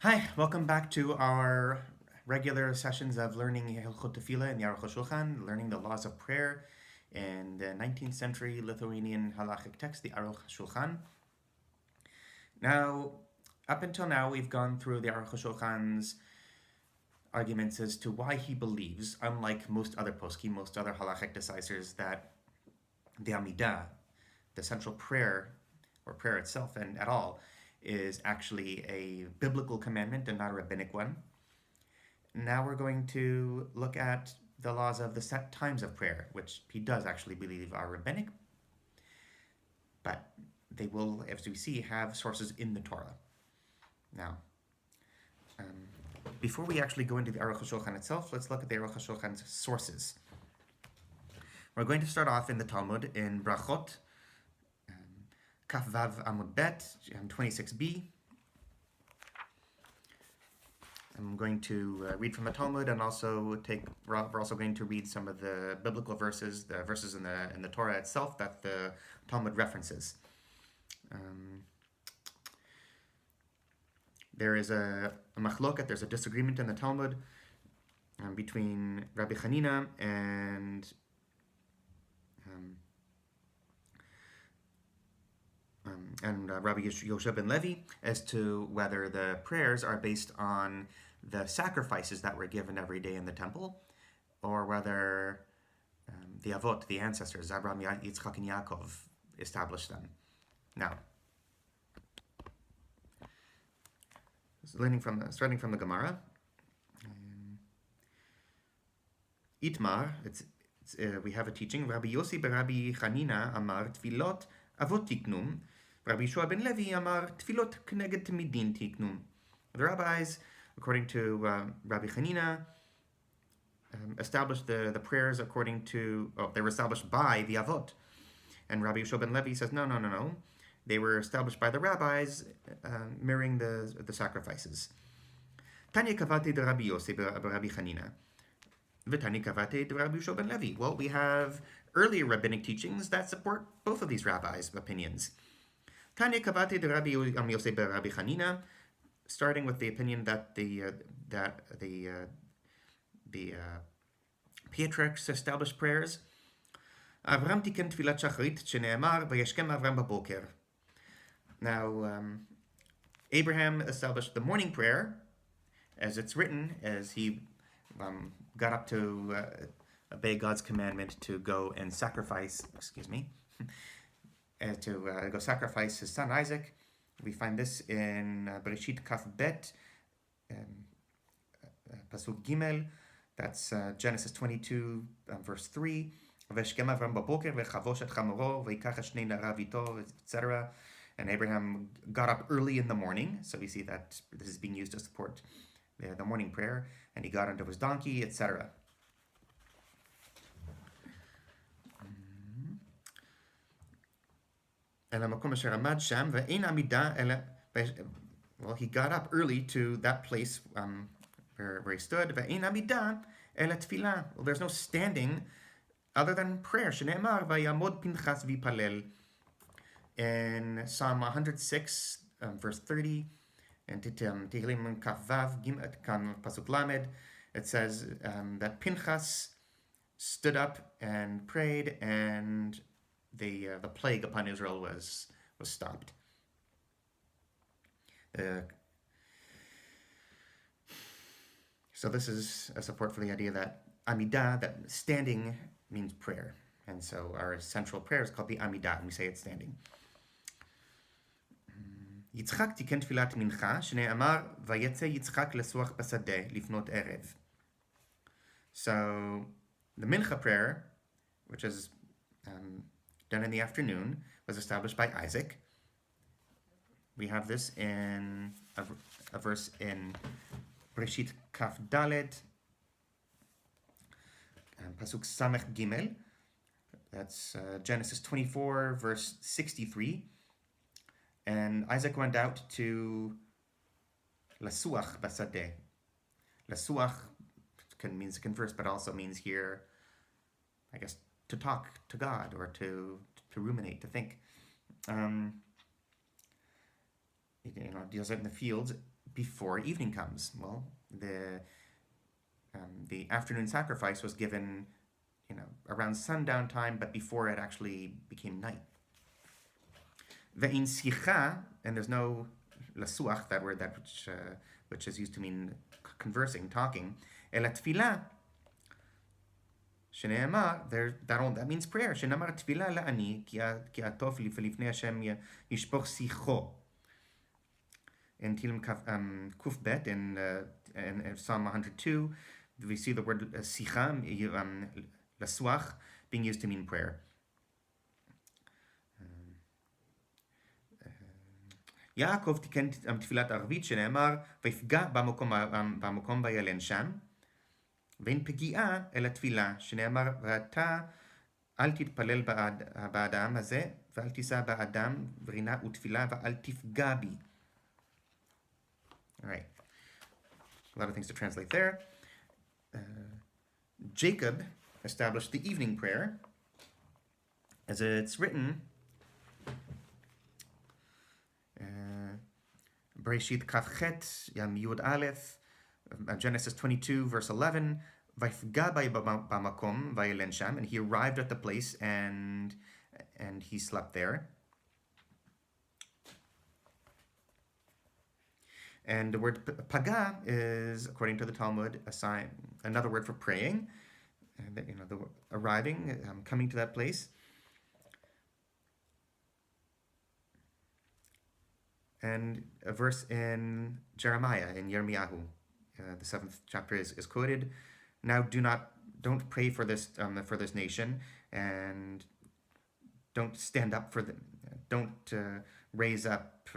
Hi, welcome back to our regular sessions of learning Hilchot Tefilah in the Aruch HaShulchan, learning the laws of prayer in the 19th century Lithuanian halachic text, the Aruch HaShulchan. Now, up until now, we've gone through the Aruch HaShulchan's arguments as to why he believes, unlike most other poskim, most other halachic decisors, that the Amidah, the central prayer, or prayer itself and at all, is actually a biblical commandment and not a rabbinic one. Now we're going to look at the laws of the set times of prayer, which he does actually believe are rabbinic, but they will, as we see, have sources in the Torah. Now, before we actually go into the Aruch HaShulchan itself, let's look at the Aruch HaShulchan's sources. We're going to start off in the Talmud in Brachot, Kaf Vav Amud Bet, 26b. I'm going to read from the Talmud, and we're also going to read some of the biblical verses, the verses in the Torah itself that the Talmud references. There is a machloket, there's a disagreement in the Talmud between Rabbi Hanina and Rabbi Yoshe ben Levi as to whether the prayers are based on the sacrifices that were given every day in the temple, or whether the Avot, the ancestors, Abraham, Yitzchak, and Yaakov, established them. Now, starting from the Gemara, Itmar, we have a teaching. Rabbi Yossi Rabbi Chanina Amar Tfilot Avot Tiknum. Rabbi Yeshua ben Levi Amar Tfilot Kneged Midin Tiknum. The rabbis, according to Rabbi Chanina, established the prayers according to, they were established by the Avot. And Rabbi Yeshua ben Levi says, no. They were established by the rabbis, mirroring the sacrifices. Tanya Kavate de Rabbi Yossi Rabbi Chanina. V'Tanya Kavate de Rabbi Yeshua ben Levi. Well, we have earlier rabbinic teachings that support both of these rabbis' opinions. Tanya Kavate de Rabbi Yosef Rabbi Chanina, starting with the opinion that the patriarchs established prayers. Avram tiken tfilat shacharit shene'emar vayeshkem Avram baboker. Now, Abraham established the morning prayer, as it's written, as he got up to obey God's commandment to go and sacrifice. To go sacrifice his son Isaac. We find this in Bereshit Kaf Bet, Pasuk Gimel. That's Genesis 22, verse 3. V'eshkem Avram baboker v'chavosh et chamoro v'yikach shnei narav ito, etc. And Abraham got up early in the morning, so we see that this is being used to support the morning prayer, and he got onto his donkey, etc. Well, he got up early to that place where he stood. Well, there's no standing other than prayer. In Psalm 106, verse 30, and Tehillim Kaf Vav Pasuk Lamed, it says that Pinchas stood up and prayed, and the plague upon Israel was stopped. So this is a support for the idea that Amidah, that standing, means prayer. And so our central prayer is called the Amidah, and we say it standing. Yitzchak tiken tfilat mincha, shne'amar vayetze Yitzchak lesuach basadeh lifnot erev. So the mincha prayer, which is done in the afternoon, was established by Isaac. We have this in a verse in Bereshit Kaf Dalet, Pasuk Samech Gimel. That's Genesis 24, verse 63. And Isaac went out to Lasuach Basadeh. Lasuach means to converse, but also means here, I guess, to talk to God, or to ruminate, to think. Deals out in the fields. before evening comes. Well, the afternoon sacrifice was given, around sundown time, but before it actually became night. Ve'in sicha, and there's no lasuach, that word which is used to mean conversing, talking. Ela tefillah, shene'emar, that means prayer. Shene'emar tefillah la'ani, ki atov lifnei Hashem yishpoch sicho. In Tilim Kuf Bet, in Psalm 102, we see the word sicha, lasuach, being used to mean prayer. יעקב תיקן תפילת ערבית שנאמר ויפגע במקום וילן שם, ואין פגיעה אלא תפילה שנאמר ואתה אל תתפלל בעד העם הזה ואל תישא בעדם ורינה ותפילה ואל תפגע בי. All right, a lot of things to translate there. Jacob established the evening prayer as it's written Bereshit Kavchet Yud Aleph, Genesis 22 verse 11, Vayfga b'makom vayelen sham, and he arrived at the place and he slept there. And the word paga is, according to the Talmud, another word for praying, and the arriving, coming to that place. And a verse in Jeremiah, in Yirmiyahu, the 7th chapter is quoted. Now don't pray for this nation, and don't stand up for them. Don't raise up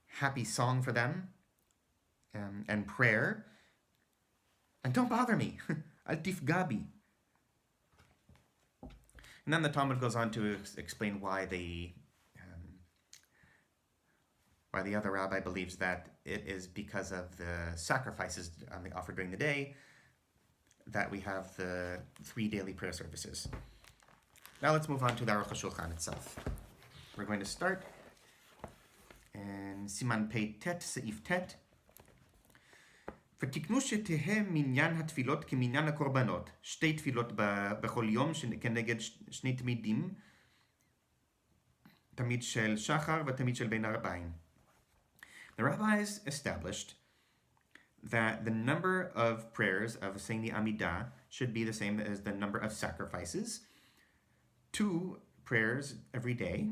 happy song for them, and prayer, and don't bother me. Al tifga bi. And then the Talmud goes on to explain why the other rabbi believes that it is because of the sacrifices they offer during the day that we have the 3 daily prayer services. Now let's move on to the Aruch HaShulchan itself. We're going to start in Siman Pei Tet, Seif Tet. ותקנו שתהא מניין התפילות כמניין הקורבנות, 2 תפילות בכל יום כנגד 2 תמידים, תמיד של שחר ותמיד של בין הערביים. The rabbis established that the number of prayers of saying the Amidah should be the same as the number of sacrifices. 2 prayers every day,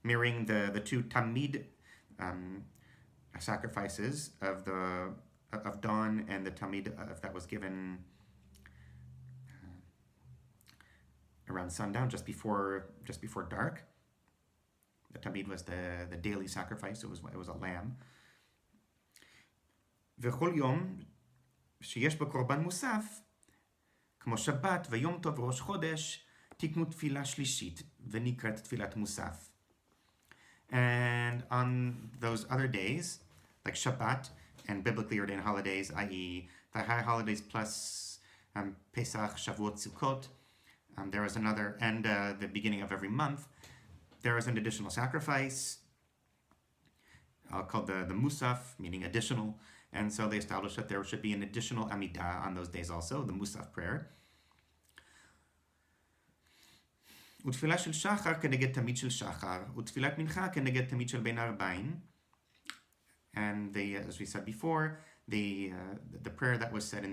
mirroring the 2 Tamid sacrifices of dawn and the Tamid that was given around sundown, just before dark. The Tamid was the daily sacrifice. It was a lamb. וכל יום שיש בו קורבן מוסף, כמו שבת ויום טוב וראש חודש, תקנו תפילה שלישית ונקראת תפילת מוסף. And on those other days, like Shabbat and biblically ordained holidays, i.e. the high holidays plus Pesach, Shavuot, Sukkot, there was another, and the beginning of every month, there is an additional sacrifice called the Musaf, meaning additional. And so they established that there should be an additional Amidah on those days also, the Musaf prayer. ותפילה של שחר כנגד תמיד של שחר, ותפילת מנחה כנגד תמיד של בין הערביים. And as we said before, the prayer that was said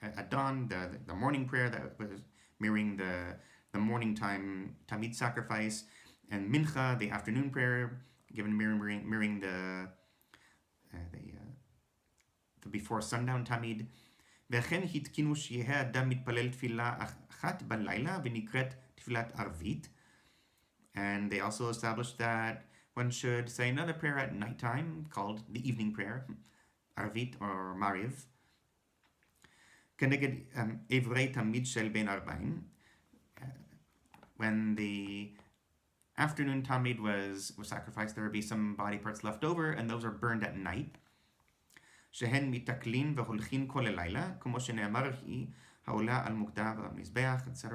at dawn, the morning prayer that was mirroring the morning time Tamid sacrifice, and Mincha, the afternoon prayer, given mirroring the before sundown Tamid. וכן התקינו שיהיה אדם מתפלל תפילה אחת בלילה ונקראת תפילת ערבית. And they also established that one should say another prayer at nighttime called the evening prayer, ערבית or mariv. כנגד אברי תמיד של בין ערביים. When the afternoon tamid was sacrificed, there would be some body parts left over, and those are burned at night. שהן מתקלין והולכין כל הלילה, כמו שנאמר היא העולה על מוקדה והמזבח, etc.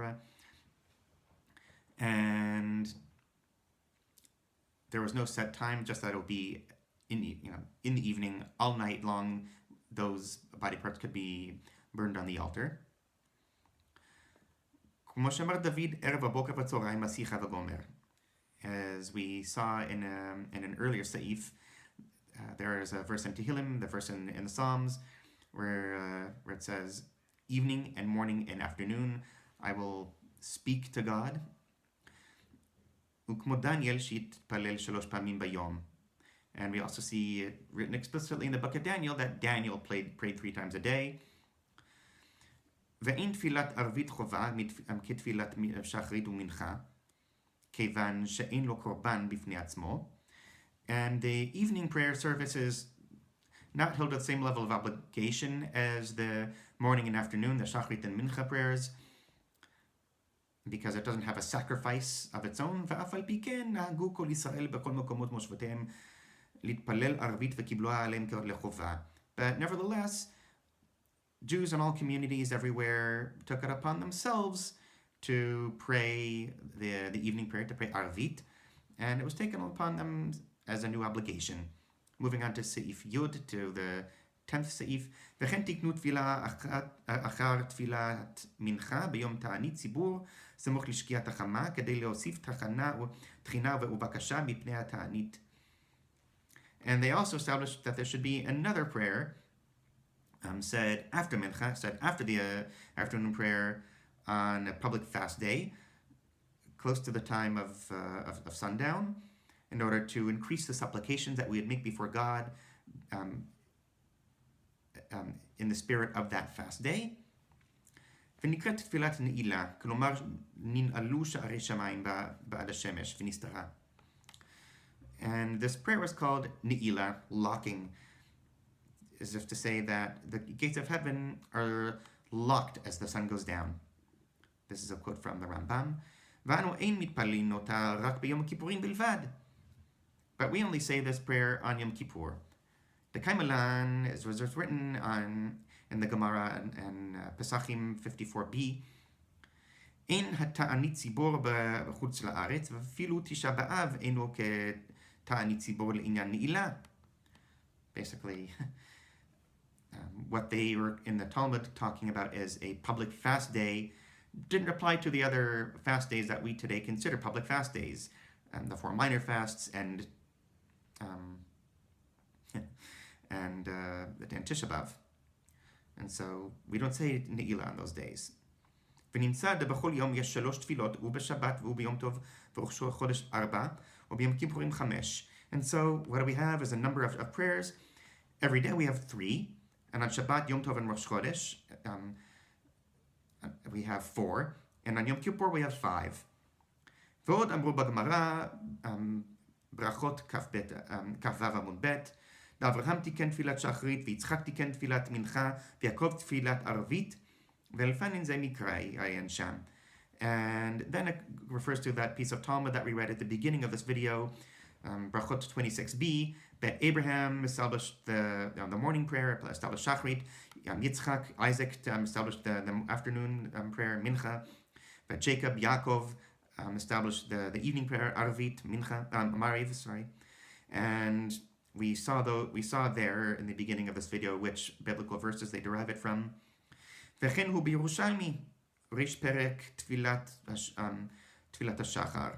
And there was no set time, just that it would be in the evening, all night long, those body parts could be burned on the altar. כמו שאמר דוד, ערב הבוקר בצהריים משיחה וגומר. As we saw in an earlier Sa'if, there is a verse in Tehillim, the verse in the Psalms, where it says, evening and morning and afternoon, I will speak to God. וכמו דניאל שהתפלל 3 פעמים ביום. And we also see it written explicitly in the book of Daniel that Daniel prayed 3 times a day. ואין תפילת ערבית חובה כתפילת שחרית ומנחה, כיוון שאין לו קורבן בפני עצמו. And the evening prayer service is not held at the same level of obligation as the morning and afternoon, the Shachrit and Mincha prayers, because it doesn't have a sacrifice of its own. ואף על פי כן נהגו כל ישראל בכל מקומות מושבותיהם להתפלל ערבית וקיבלוה עליהם לחובה. But nevertheless, Jews in all communities everywhere took it upon themselves to pray the evening prayer, to pray Arvit, and it was taken upon them as a new obligation. Moving on to Seif Yud, to the 10th Seif. וכן תקנו תפילה אחר תפילת מנחה ביום תענית ציבור סמוך לשקיעת החמה כדי להוסיף תחינה ובקשה מפני התענית. And they also established that there should be another prayer said after Mincha, said after the afternoon prayer on a public fast day, close to the time of sundown, in order to increase the supplications that we would make before God in the spirit of that fast day. ונקראת תפילת נעילה, כלומר ננעלו שערי שמיים בעד השמש ונסתרה. And this prayer was called Ne'ilah, locking, as if to say that the gates of heaven are locked as the sun goes down. This is a quote from the Rambam. ואנו אין מתפללים אותה רק ביום הכיפורים בלבד. But we only say this prayer on Yom Kippur. The Kaimalan, as was written in the Gemara and Pesachim 54b, אין התענית ציבור בחוץ לארץ, ואפילו תשעה באב אינו כתענית ציבור לעניין נעילה. Basically, what they were in the Talmud talking about as a public fast day didn't apply to the other fast days that we today consider public fast days, the 4 minor fasts and the Tisha B'Av. And so we don't say Ne'ilah on those days. ונמצא בכל יום יש 3 תפילות, ובשבת וביום טוב וראש חודש 4, וביום כיפורים 5. And so what do we have is a number of prayers. Every day we have 3, and on Shabbat, Yom Tov, and Rosh Chodesh, we have 4, and on Yom Kippur we have 5. ועוד אמרו בגמרא, ברכות כ"ו עמוד ב', לאברהם תיקן תפילת שחרית, ויצחק תיקן תפילת מנחה, ויעקב תפילת ערבית, ולפנים זה מקרא עיין שם. And then it refers to that piece of Talmud that we read at the beginning of this video, Brachot 26b, that Abraham established the morning prayer, established Shachrit, Yitzchak, Isaac established the afternoon prayer, Mincha, but Jacob, Yaakov established the evening prayer, Arvit, Mincha, Mariv, sorry. And we saw there in the beginning of this video which biblical verses they derive it from. וכן הוא בירושלמי, ריש פרק תפילת השחר.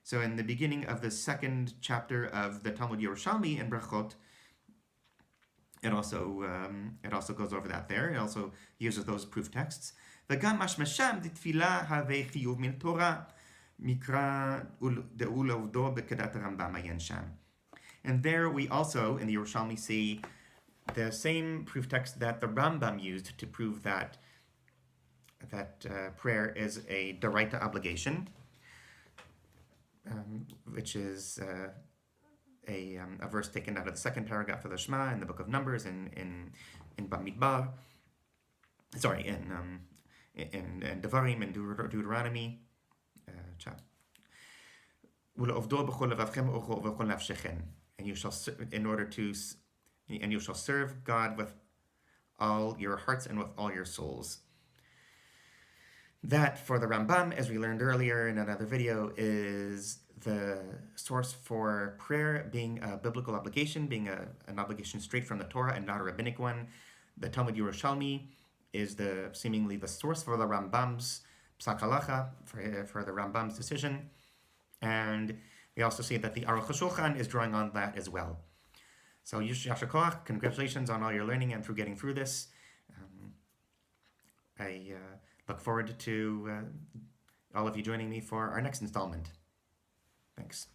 So in the beginning of the 2nd chapter of the Talmud Yerushalmi in Brachot, it also goes over that there. It also uses those proof texts. וגם משמע שם דתפילה הווה חיוב מן תורה, מקרא דאו לעובדו בקדת הרמב"ם עיין שם. And there we also, in the Yerushalmi, see the same proof text that the Rambam used to prove that prayer is a Doraita obligation, which is a verse taken out of the 2nd paragraph of the Shema in the book of Numbers in Bamidbar. Sorry, in Devarim and Deuteronomy. And you shall and you shall serve God with all your hearts and with all your souls. That, for the Rambam, as we learned earlier in another video, is the source for prayer being a biblical obligation, being an obligation straight from the Torah and not a rabbinic one. The Talmud Yerushalmi is seemingly the source for the Rambam's Psak Halacha, for the Rambam's decision. And we also see that the Aruch HaShulchan is drawing on that as well. So Yasher Koach, congratulations on all your learning and through getting through this. I look forward to all of you joining me for our next installment. Thanks.